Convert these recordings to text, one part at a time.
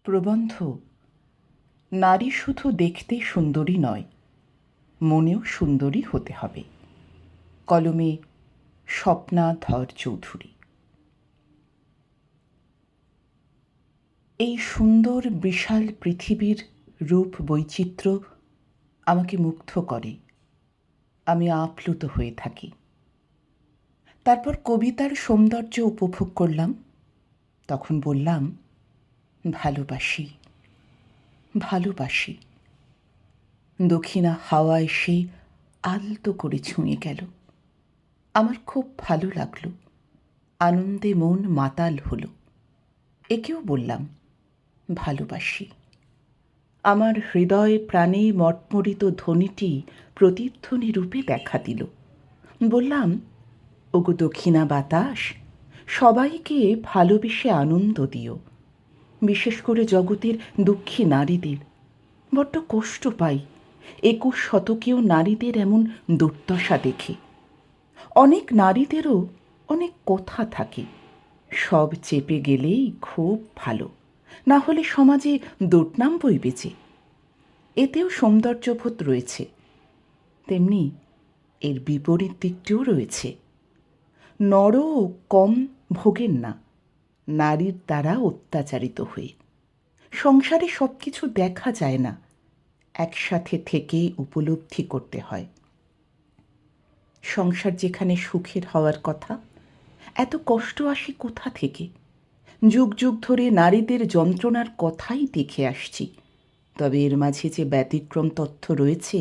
প্রবন্ধ নারী শুধু দেখতে সুন্দরী নয়, মনেও সুন্দরী হতে হবে। কলমে স্বপ্না ধর চৌধুরী। এই সুন্দর বিশাল পৃথিবীর রূপ বৈচিত্র্য আমাকে মুগ্ধ করে। আমি আপ্লুত হয়ে থাকি। তারপর কবিতার সৌন্দর্য উপভোগ করলাম। তখন বললাম, ভালোবাসি, ভালোবাসি। দক্ষিণা হাওয়া এসে আলতো করে ছুঁয়ে গেল। আমার খুব ভালো লাগলো। আনন্দে মন মাতাল হলো। একেও বললাম, ভালোবাসি। আমার হৃদয় প্রাণে মটমরিত ধ্বনিটি প্রতিধ্বনি রূপে দেখা দিল। বললাম, ওগো দক্ষিণা বাতাস, সবাইকে ভালোবেসে আনন্দ দিও, বিশেষ করে জগতের দুঃখী নারীদের। বড্ড কষ্ট পাই 21 শতকেও নারীদের এমন দুর্দশা দেখে। অনেক নারীদেরও অনেক কথা থাকে, সব চেপে গেলেই খুব ভালো, না হলে সমাজে দুর্নাম বইবে যে। এতেও সৌন্দর্যবোধ রয়েছে, তেমনি এর বিপরীত দিকটিও রয়েছে। নরও কম ভোগেন না নারীর দ্বারা অত্যাচারিত হয়ে। সংসারে সব কিছু দেখা যায় না, একসাথে থেকে উপলব্ধি করতে হয়। সংসার যেখানে সুখের হওয়ার কথা, এত কষ্ট আসে কোথা থেকে? যুগ যুগ ধরে নারীদের যন্ত্রণার কথাই দেখে আসছি, তবে এর মাঝে যে ব্যতিক্রম তথ্য রয়েছে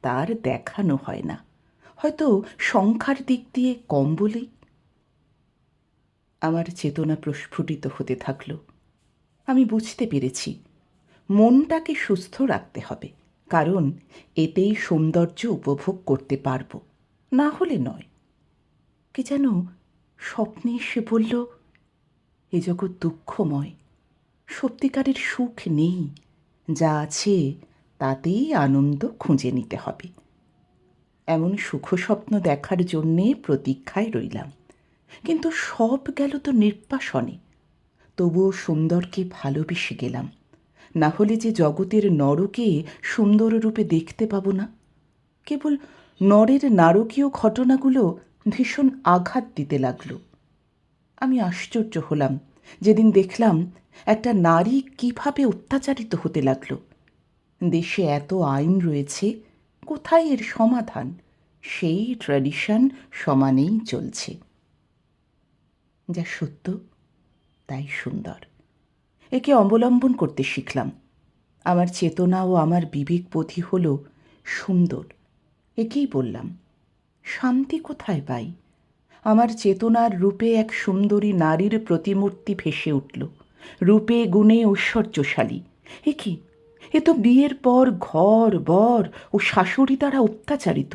তার দেখানো হয় না, হয়তো সংখ্যার দিক দিয়ে কম বলেই। আমার চেতনা প্রস্ফুটিত হতে থাকল। আমি বুঝতে পেরেছি মনটাকে সুস্থ রাখতে হবে, কারণ এতেই সৌন্দর্য উপভোগ করতে পারব, না হলে নয়। কে যেন স্বপ্নে এসে বলল, এ জগৎ দুঃখময়, সত্যিকারের সুখ নেই, যা আছে তাতেই আনন্দ খুঁজে নিতে হবে। এমন সুখ স্বপ্ন দেখার জন্যে প্রতীক্ষায় রইলাম, কিন্তু সব গেল তো নির্বাসনে। তবুও সুন্দরকে ভালোবেসে গেলাম, না হলে যে জগতের নরকে সুন্দর রূপে দেখতে পাবো না। কেবল নরের নারকীয় ঘটনাগুলো ভীষণ আঘাত দিতে লাগলো। আমি আশ্চর্য হলাম যেদিন দেখলাম একটা নারী কিভাবে অত্যাচারিত হতে লাগলো। দেশে এত আইন রয়েছে, কোথায় এর সমাধান? সেই ট্র্যাডিশন সমানেই চলছে। যা সত্য তাই সুন্দর, একে অবলম্বন করতে শিখলাম। আমার চেতনা ও আমার বিবেকবোধই হল সুন্দর। একেই বললাম, শান্তি কোথায় পাই? আমার চেতনার রূপে এক সুন্দরী নারীর প্রতিমূর্তি ভেসে উঠল, রূপে গুণে ঐশ্বর্যশালী। এ কি, এ তো বিয়ের পর ঘর বর ও শাশুড়ি দ্বারা অত্যাচারিত।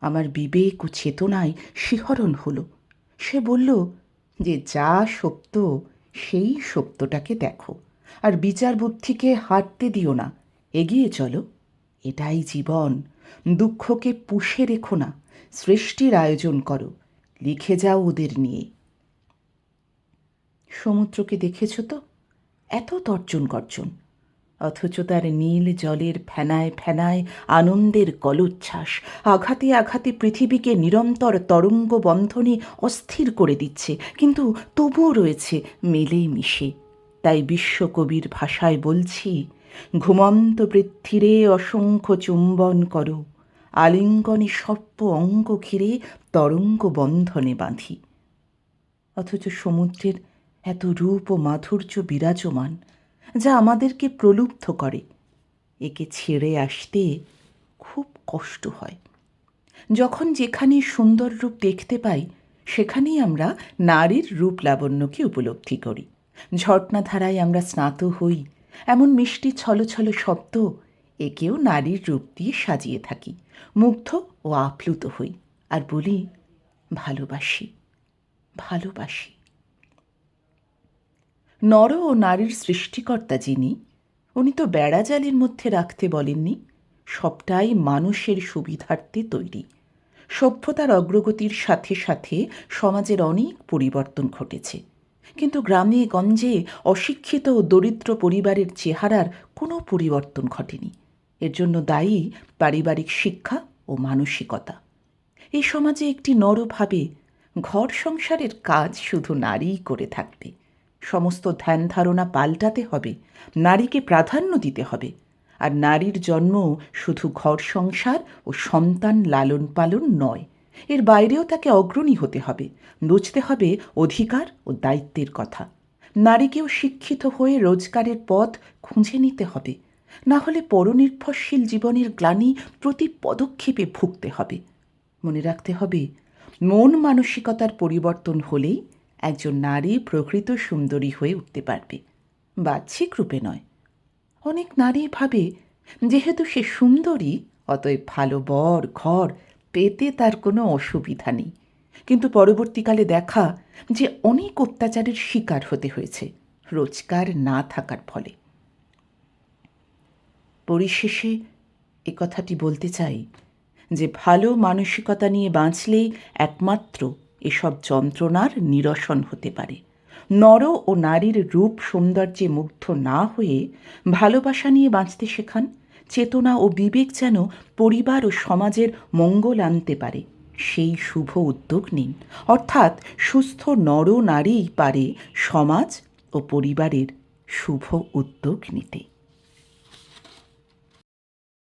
আমার বিবেক ও চেতনায় শিহরণ হলো। সে বলল যে, যা সত্য সেই সত্যটাকে দেখো, আর বিচার বুদ্ধিকে হারতে দিও না, এগিয়ে চলো। এটাই জীবন। দুঃখকে পুষে রেখো না, সৃষ্টির আয়োজন করো, লিখে যাও ওদের নিয়ে। সমুদ্রকে দেখেছ তো, এত তর্জন গর্জন, অথচ তার নীল জলের ফেনায় ফেনায় আনন্দের কলোচ্ছ্বাস আঘাতে আঘাতে পৃথিবীকে নিরন্তর তরঙ্গ বন্ধনে অস্থির করে দিচ্ছে, কিন্তু তবুও রয়েছে মেলে মিশে। তাই বিশ্বকবির ভাষায় বলছি, ঘুমন্ত পৃথ্বীরে অসংখ্য চুম্বন করো, আলিঙ্গনে সর্প অঙ্গ ঘিরে তরঙ্গ বন্ধনে বাঁধি। অথচ সমুদ্রের এত রূপ ও মাধুর্য বিরাজমান, যা আমাদেরকে প্রলুব্ধ করে। একে ছেড়ে আসতে খুব কষ্ট হয়। যখন যেখানে সুন্দর রূপ দেখতে পাই, সেখানেই আমরা নারীর রূপ লাবণ্যকে উপলব্ধি করি। ঝর্ণাধারায় আমরা স্নাত হই, এমন মিষ্টি ছলছল শব্দ, একেও নারীর রূপ দিয়ে সাজিয়ে থাকি। মুগ্ধ ও আপ্লুত হই, আর বলি, ভালোবাসি, ভালোবাসি। নর ও নারীর সৃষ্টিকর্তা যিনি, উনি তো বেড়াজালির মধ্যে রাখতে বলেননি। সবটাই মানুষের সুবিধার্থে তৈরি। সভ্যতার অগ্রগতির সাথে সাথে সমাজের অনেক পরিবর্তন ঘটেছে। কিন্তু গ্রামে গঞ্জে অশিক্ষিত ও দরিদ্র পরিবারের চেহারার কোনো পরিবর্তন ঘটেনি। এর জন্য দায়ী পারিবারিক শিক্ষা ও মানসিকতা। এই সমাজে একটি নর ভাবে ঘর সংসারের কাজ শুধু নারীই করে থাকবে। সমস্ত ধ্যান ধারণা পাল্টাতে হবে, নারীকে প্রাধান্য দিতে হবে। আর নারীর জন্ম শুধু ঘর সংসার ও সন্তান লালন পালন নয়, এর বাইরেও তাকে অগ্রণী হতে হবে, বুঝতে হবে অধিকার ও দায়িত্বের কথা। নারীকেও শিক্ষিত হয়ে রোজগারের পথ খুঁজে নিতে হবে, না হলে পরনির্ভরশীল জীবনের গ্লানি প্রতি পদক্ষেপে ভুগতে হবে। মনে রাখতে হবে, মন মানসিকতার পরিবর্তন হলেই একজন নারী প্রকৃত সুন্দরী হয়ে উঠতে পারবে, বাহ্যিক রূপে নয়। অনেক নারী ভাবে যেহেতু সে সুন্দরী, অতএব ভালো বর ঘর পেতে তার কোনো অসুবিধা নেই। কিন্তু পরবর্তীকালে দেখা যে অনেক অত্যাচারের শিকার হতে হয়েছে রোজগার না থাকার ফলে। পরিশেষে এ কথাটি বলতে চাই যে ভালো মানসিকতা নিয়ে বাঁচলেই একমাত্র এসব যন্ত্রণার নিরসন হতে পারে। নর ও নারীর রূপ সৌন্দর্যে মুগ্ধ না হয়ে ভালোবাসা নিয়ে বাঁচতে শেখান। চেতনা ও বিবেক যেন পরিবার ও সমাজের মঙ্গল আনতে পারে, সেই শুভ উদ্যোগ নিন। অর্থাৎ সুস্থ নর নারীই পারে সমাজ ও পরিবারের শুভ উদ্যোগ নিতে।